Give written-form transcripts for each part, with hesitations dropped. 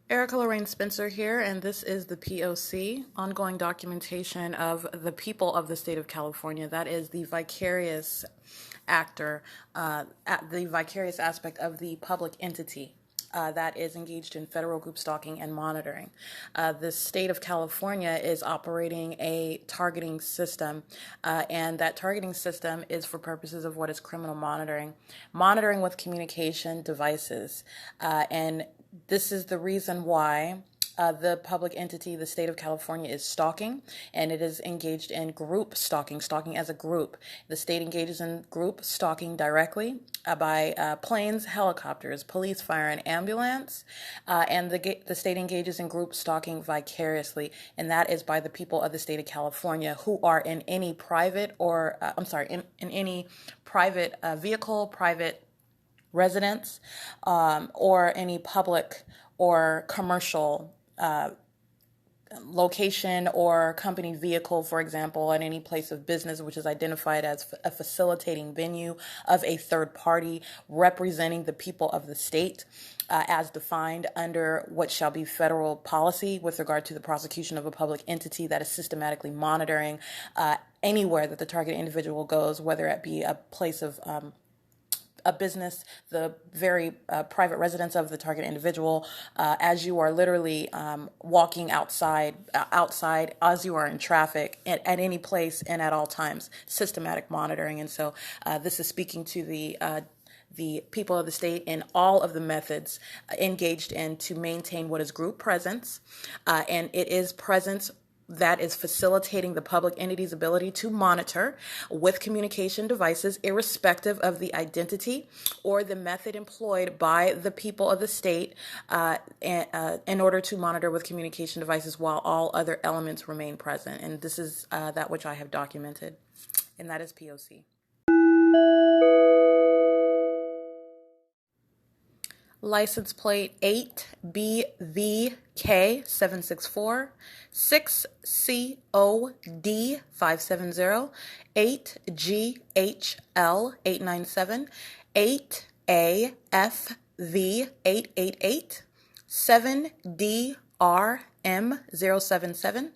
Erica Lorraine Spencer here, and this is the P.O.C, ongoing documentation of the people of the state of California. That is the vicarious actor, the vicarious aspect of the public entity. That is engaged in federal group stalking and monitoring. The state of California is operating a targeting system, and that targeting system is for purposes of what is criminal monitoring with communication devices. And this is the reason why the public entity, the state of California, is stalking, and it is engaged in group stalking as a group. The state engages in group stalking directly by planes, helicopters, police, fire, and ambulance, and the state engages in group stalking vicariously, and that is by the people of the state of California who are in any private or, in any private vehicle, private residence, or any public or commercial location or company vehicle, for example, at any place of business which is identified as a facilitating venue of a third party representing the people of the state, as defined under what shall be federal policy with regard to the prosecution of a public entity that is systematically monitoring anywhere that the target individual goes, whether it be a place of a business, the very private residence of the target individual, as you are literally walking outside as you are in traffic at any place and at all times, systematic monitoring. And so this is speaking to the people of the state in all of the methods engaged in to maintain what is group presence, and it is presence that is facilitating the public entity's ability to monitor with communication devices, irrespective of the identity or the method employed by the people of the state in order to monitor with communication devices while all other elements remain present. And this is that which I have documented, and that is POC. License plate 8BVK764, 6COD570, 8GHL897, 8AFV888, 7DRM077,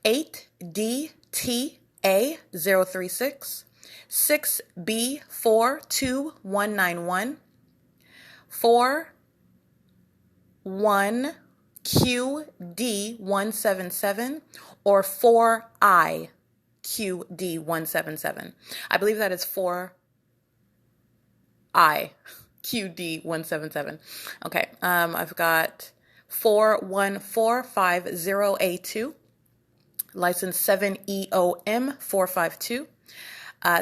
8DTA036, 6B42191, 41QD177, or 4IQD177. I believe that is 4IQD177. Okay, I've got 414508 license 7EOM452.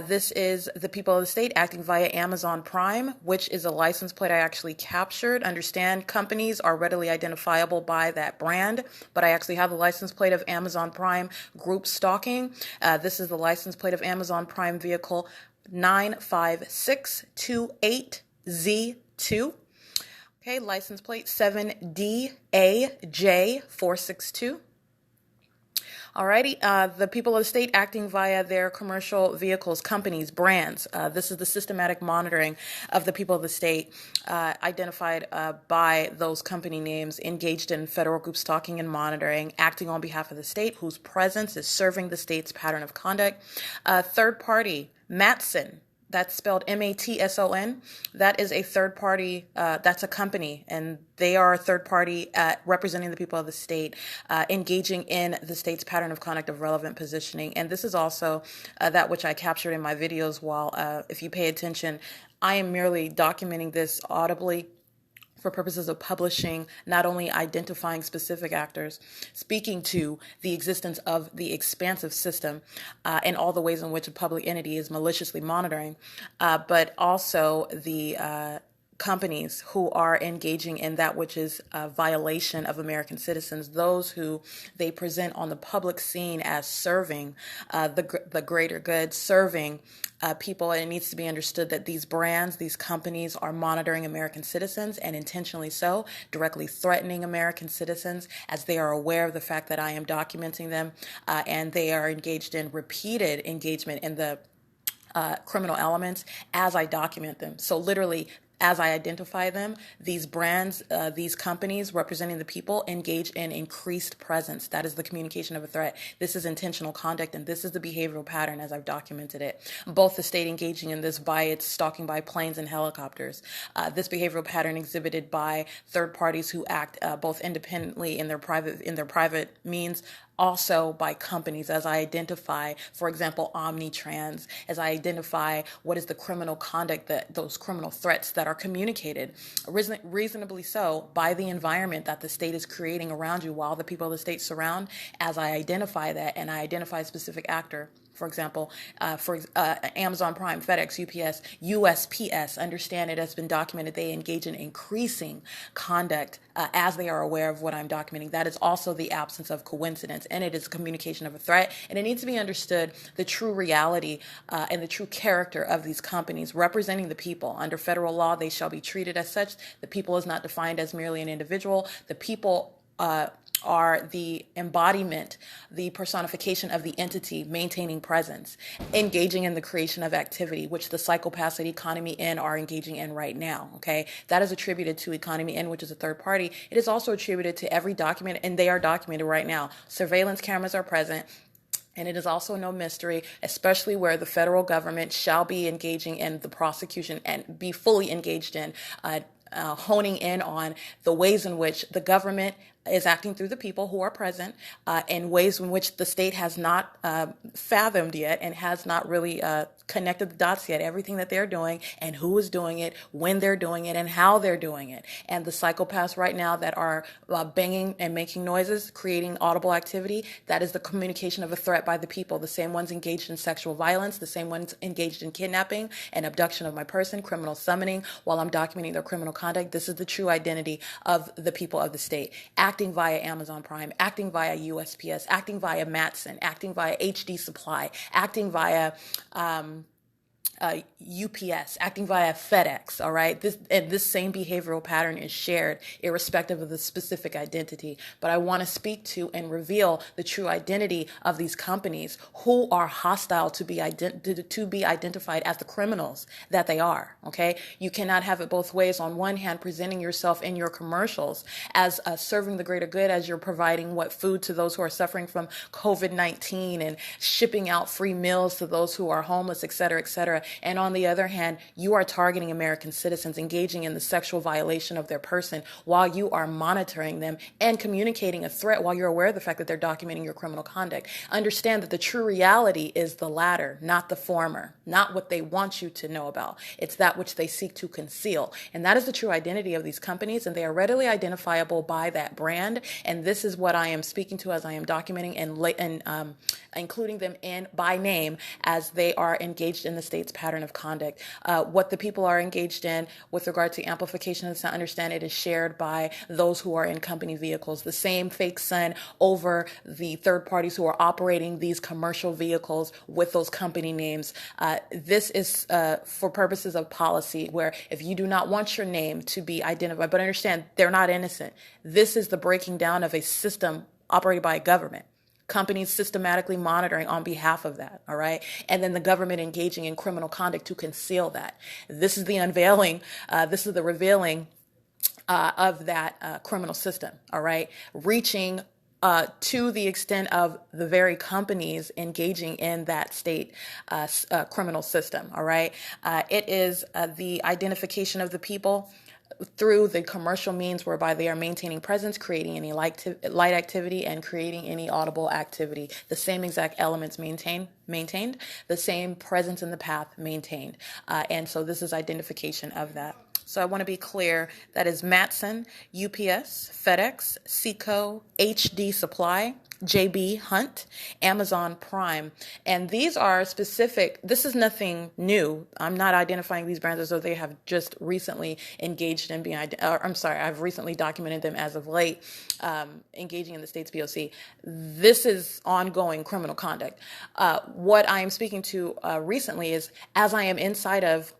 This is the people of the state acting via Amazon Prime, which is a license plate I actually captured. Understand, companies are readily identifiable by that brand, but I actually have the license plate of Amazon Prime group stalking. This is the license plate of Amazon Prime vehicle 95628Z2. Okay, license plate 7DAJ462. Alrighty, the people of the state acting via their commercial vehicles, companies, brands. This is the systematic monitoring of the people of the state identified by those company names, engaged in federal group stalking and monitoring, acting on behalf of the state, whose presence is serving the state's pattern of conduct. Third party, Matson. That's spelled Matson. That is a third party, that's a company, and they are a third party representing the people of the state, engaging in the state's pattern of conduct of relevant positioning. And this is also that which I captured in my videos while, if you pay attention, I am merely documenting this audibly for purposes of publishing, not only identifying specific actors, speaking to the existence of the expansive system and all the ways in which a public entity is maliciously monitoring, but also the companies who are engaging in that which is a violation of American citizens, those who they present on the public scene as serving the greater good, serving people. And it needs to be understood that these brands, these companies are monitoring American citizens, and intentionally so, directly threatening American citizens as they are aware of the fact that I am documenting them, and they are engaged in repeated engagement in the criminal elements as I document them. So literally as I identify them, these brands, these companies representing the people engage in increased presence. That is the communication of a threat. This is intentional conduct, and this is the behavioral pattern as I've documented it. Both the state engaging in this by its stalking by planes and helicopters. This behavioral pattern exhibited by third parties who act both independently in their private means, also by companies, as I identify, for example, Omnitrans, as I identify what is the criminal conduct, that those criminal threats that are communicated, reasonably so, by the environment that the state is creating around you while the people of the state surround, as I identify that and I identify a specific actor. For example, Amazon Prime, FedEx, UPS, U.S.P.S. Understand it has been documented they engage in increasing conduct as they are aware of what I'm documenting. That is also the absence of coincidence, and it is a communication of a threat. And it needs to be understood the true reality and the true character of these companies representing the people. Under federal law, they shall be treated as such. The people is not defined as merely an individual. The people are the embodiment, the personification of the entity maintaining presence, engaging in the creation of activity, which the psychopaths at Economy N are engaging in right now, okay? That is attributed to Economy N, which is a third party. It is also attributed to every document, and they are documented right now. Surveillance cameras are present. And it is also no mystery, especially where the federal government shall be engaging in the prosecution and be fully engaged in honing in on the ways in which the government is acting through the people who are present, in ways in which the state has not fathomed yet and has not really connected the dots yet, everything that they're doing and who is doing it, when they're doing it, and how they're doing it. And the psychopaths right now that are banging and making noises, creating audible activity, that is the communication of a threat by the people. The same ones engaged in sexual violence, the same ones engaged in kidnapping and abduction of my person, criminal summoning, while I'm documenting their criminal conduct. This is the true identity of the people of the state. Acting via Amazon Prime, acting via USPS, acting via Matson, acting via HD Supply, acting via UPS, acting via FedEx, all right? This same behavioral pattern is shared irrespective of the specific identity. But I want to speak to and reveal the true identity of these companies who are hostile to be identified as the criminals that they are, okay? You cannot have it both ways. On one hand, presenting yourself in your commercials as serving the greater good, as you're providing food to those who are suffering from COVID-19 and shipping out free meals to those who are homeless, et cetera, et cetera. And on the other hand, you are targeting American citizens, engaging in the sexual violation of their person while you are monitoring them and communicating a threat while you're aware of the fact that they're documenting your criminal conduct. Understand that the true reality is the latter, not the former, not what they want you to know about. It's that which they seek to conceal. And that is the true identity of these companies, and they are readily identifiable by that brand. And this is what I am speaking to as I am documenting and including them in by name as they are engaged in the state's pattern of conduct. What the people are engaged in with regard to amplification, let's not understand it is shared by those who are in company vehicles. The same fake sun over the third parties who are operating these commercial vehicles with those company names. This is for purposes of policy, where if you do not want your name to be identified, but understand they're not innocent. This is the breaking down of a system operated by a government. Companies systematically monitoring on behalf of that, all right? And then the government engaging in criminal conduct to conceal that. This is the unveiling, this is the revealing of that criminal system, all right? Reaching to the extent of the very companies engaging in that state criminal system, all right? It is the identification of the people through the commercial means whereby they are maintaining presence, creating any light activity, and creating any audible activity. The same exact elements maintained, the same presence in the path maintained. And so this is identification of that. So I want to be clear, that is Matson, UPS, FedEx, Seco, HD Supply, JB Hunt, Amazon Prime. And these are specific. This is nothing new. I'm not identifying these brands as though they have just recently engaged in I've recently documented them as of late, engaging in the state's P.O.C. This is ongoing criminal conduct. What I am speaking to recently is, as I am inside of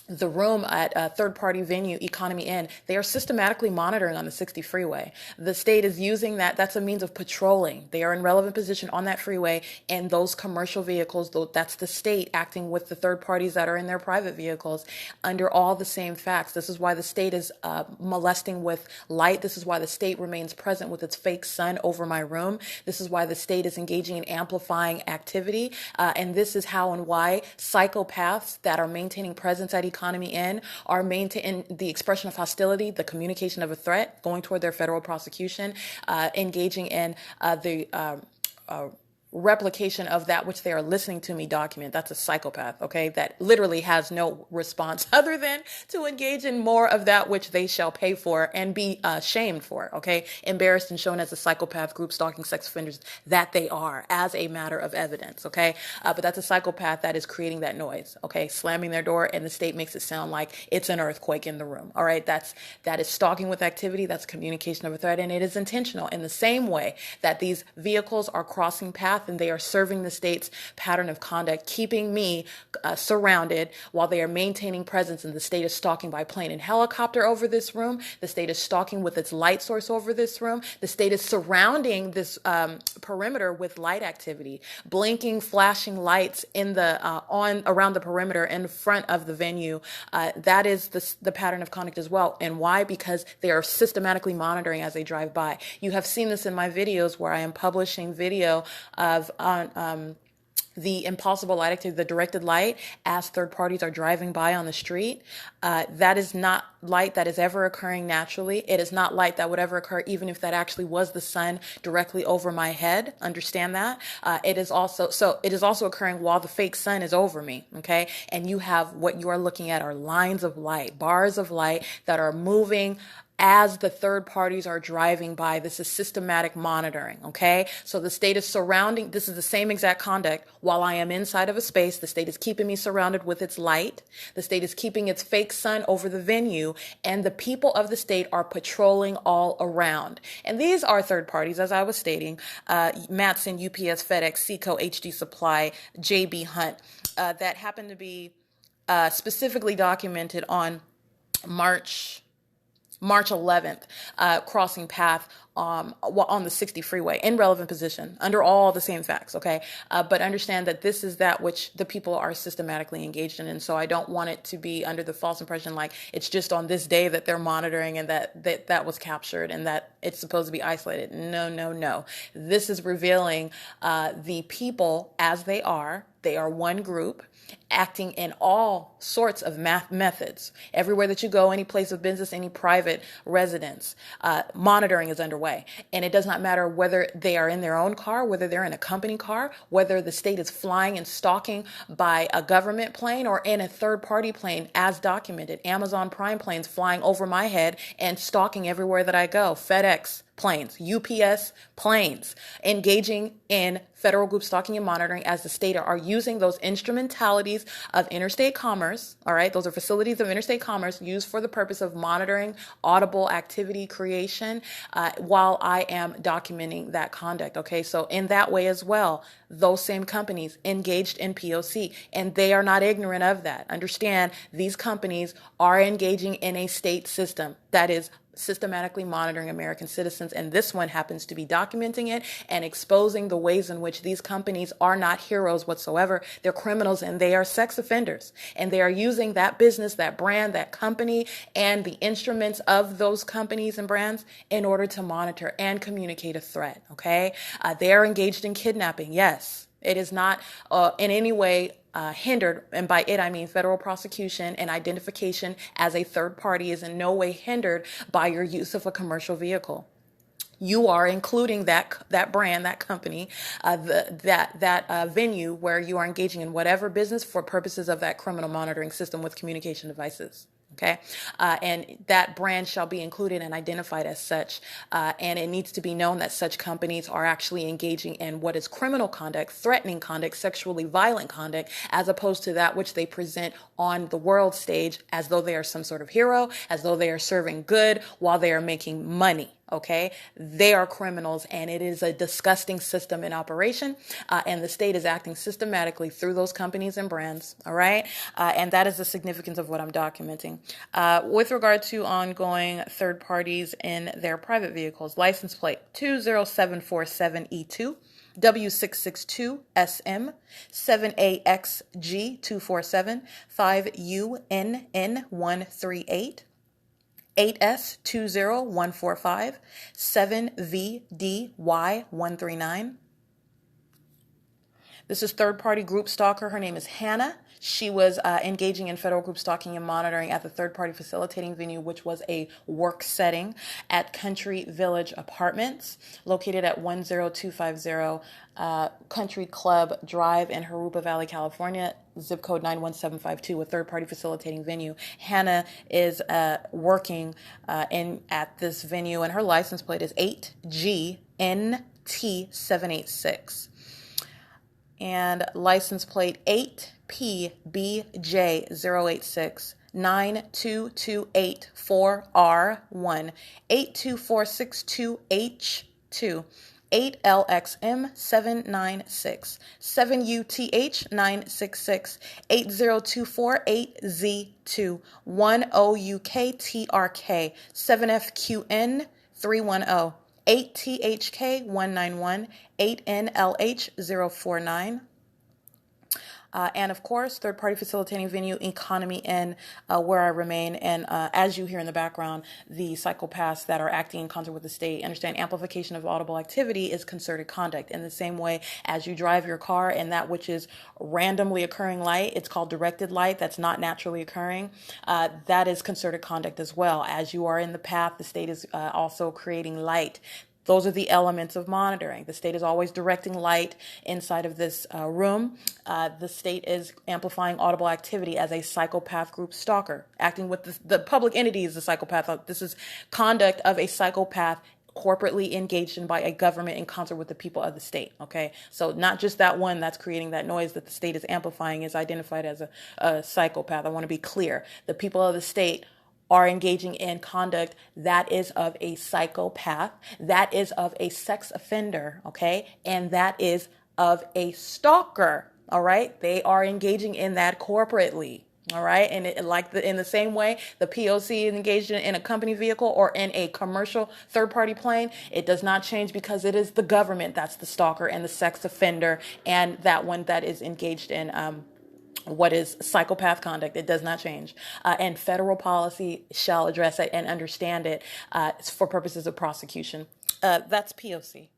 the room at a third-party venue, Economy Inn, they are systematically monitoring on the 60 freeway. The state is using that. That's a means of patrolling. They are in relevant position on that freeway, and those commercial vehicles, that's the state acting with the third parties that are in their private vehicles under all the same facts. This is why the state is molesting with light. This is why the state remains present with its fake sun over my room. This is why the state is engaging in amplifying activity. And this is how and why psychopaths that are maintaining presence at Economy Inn are maintaining the expression of hostility, the communication of a threat, going toward their federal prosecution, engaging in the replication of that which they are listening to me document. That's a psychopath, okay, that literally has no response other than to engage in more of that which they shall pay for and be shamed for, okay, embarrassed and shown as a psychopath group stalking sex offenders that they are as a matter of evidence, okay, but that's a psychopath that is creating that noise, okay, slamming their door, and the state makes it sound like it's an earthquake in the room, all right, that is stalking with activity, that's communication of a threat, and it is intentional in the same way that these vehicles are crossing paths and they are serving the state's pattern of conduct, keeping me surrounded while they are maintaining presence, and the state is stalking by plane and helicopter over this room. The state is stalking with its light source over this room. The state is surrounding this perimeter with light activity, blinking, flashing lights in the around the perimeter in front of the venue. That is the pattern of conduct as well. And why? Because they are systematically monitoring as they drive by. You have seen this in my videos where I am publishing video of the impossible light activity, the directed light, as third parties are driving by on the street. That is not light that is ever occurring naturally. It is not light that would ever occur even if that actually was the sun directly over my head. Understand that? It is also occurring while the fake sun is over me, okay? And you have what you are looking at are lines of light, bars of light that are moving as the third parties are driving by. This is systematic monitoring, okay? So the state is surrounding, this is the same exact conduct while I am inside of a space. The state is keeping me surrounded with its light. The state is keeping its fake sun over the venue, and the people of the state are patrolling all around. And these are third parties, as I was stating, Matson, UPS, FedEx, Seco, HD Supply, JB Hunt, that happen to be specifically documented on March 11th, crossing path on the 60 freeway in relevant position under all the same facts, okay? But understand that this is that which the people are systematically engaged in, and so I don't want it to be under the false impression like it's just on this day that they're monitoring and that was captured and that it's supposed to be isolated. No, no, no. This is revealing the people as they are. They are one group acting in all sorts of methods. Everywhere that you go, any place of business, any private residence, monitoring is underway. And it does not matter whether they are in their own car, whether they're in a company car, whether the state is flying and stalking by a government plane or in a third-party plane, as documented. Amazon Prime planes flying over my head and stalking everywhere that I go. FedEx planes, UPS planes, engaging in federal group stalking and monitoring as the state are using those instrumentalities of interstate commerce, all right? Those are facilities of interstate commerce used for the purpose of monitoring audible activity creation while I am documenting that conduct, okay? So in that way as well, those same companies engaged in P.O.C. and they are not ignorant of that. Understand, these companies are engaging in a state system that is systematically monitoring American citizens, and this one happens to be documenting it and exposing the ways in which these companies are not heroes whatsoever. They're criminals and they are sex offenders, and they are using that business, that brand, that company, and the instruments of those companies and brands in order to monitor and communicate a threat, okay? They are engaged in kidnapping, yes. It is not in any way hindered, and by it I mean federal prosecution and identification as a third party is in no way hindered by your use of a commercial vehicle. You are including that brand, that company, that venue where you are engaging in whatever business for purposes of that criminal monitoring system with communication devices. Okay, and that brand shall be included and identified as such, and it needs to be known that such companies are actually engaging in what is criminal conduct, threatening conduct, sexually violent conduct, as opposed to that which they present on the world stage as though they are some sort of hero, as though they are serving good while they are making money. Okay, they are criminals, and it is a disgusting system in operation, and the state is acting systematically through those companies and brands. All right, and that is the significance of what I'm documenting. With regard to ongoing third parties in their private vehicles, license plate 20747E2. W662SM 7AXG247 5UNN138 8S20145 7VDY139. This is third-party group stalker. Her name is Hannah. She was engaging in federal group stalking and monitoring at the third-party facilitating venue, which was a work setting at Country Village Apartments, located at 10250 Country Club Drive in Jurupa Valley, California, zip code 91752, a third-party facilitating venue. Hannah is working at this venue, and her license plate is 8GNT786. And license plate 8PBJ086 92284R1 82462H2 8LXM796 7UTH966 80248Z2 10UKTRK 7FQN310 8THK191 8NLH049. And of course, third-party facilitating venue, Economy Inn, where I remain. And as you hear in the background, the psychopaths that are acting in concert with the state understand amplification of audible activity is concerted conduct. In the same way as you drive your car and that which is randomly occurring light, it's called directed light, that's not naturally occurring, that is concerted conduct as well. As you are in the path, the state is also creating light. Those are the elements of monitoring. The state is always directing light inside of this room. The state is amplifying audible activity as a psychopath group stalker, acting with the public entity is the psychopath. This is conduct of a psychopath corporately engaged in by a government in concert with the people of the state. Okay, so not just that one that's creating that noise that the state is amplifying is identified as a psychopath. I want to be clear. The people of the state are engaging in conduct that is of a psychopath, that is of a sex offender, okay? And that is of a stalker, all right? They are engaging in that corporately, all right? And in the same way, the P.O.C. is engaged in a company vehicle or in a commercial third-party plane, it does not change because it is the government that's the stalker and the sex offender and that one that is engaged in what is psychopath conduct. It does not change. And federal policy shall address it and understand it for purposes of prosecution. That's P.O.C.